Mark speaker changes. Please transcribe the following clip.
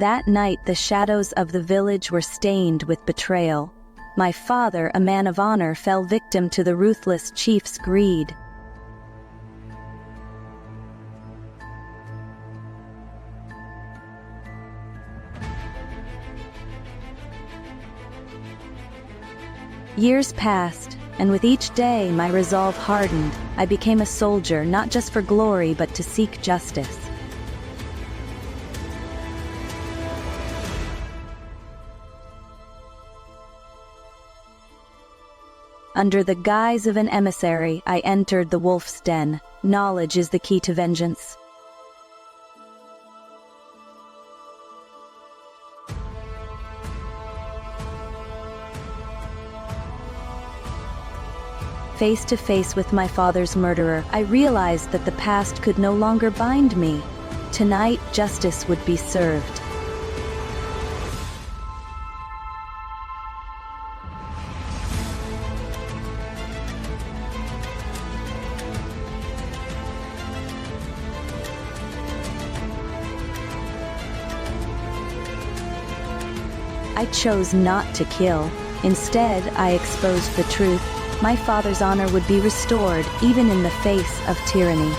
Speaker 1: That night the shadows of the village were stained with betrayal. My father, a man of honor, fell victim to the ruthless chief's greed. Years passed, and with each day my resolve hardened. I became a soldier, not just for glory but to seek justice. Under the guise of an emissary, I entered the wolf's den. Knowledge is the key to vengeance. Face to face with my father's murderer, I realized that the past could no longer bind me. Tonight, justice would be served. I chose not to kill. Instead, I exposed the truth. My father's honor would be restored, even in the face of tyranny.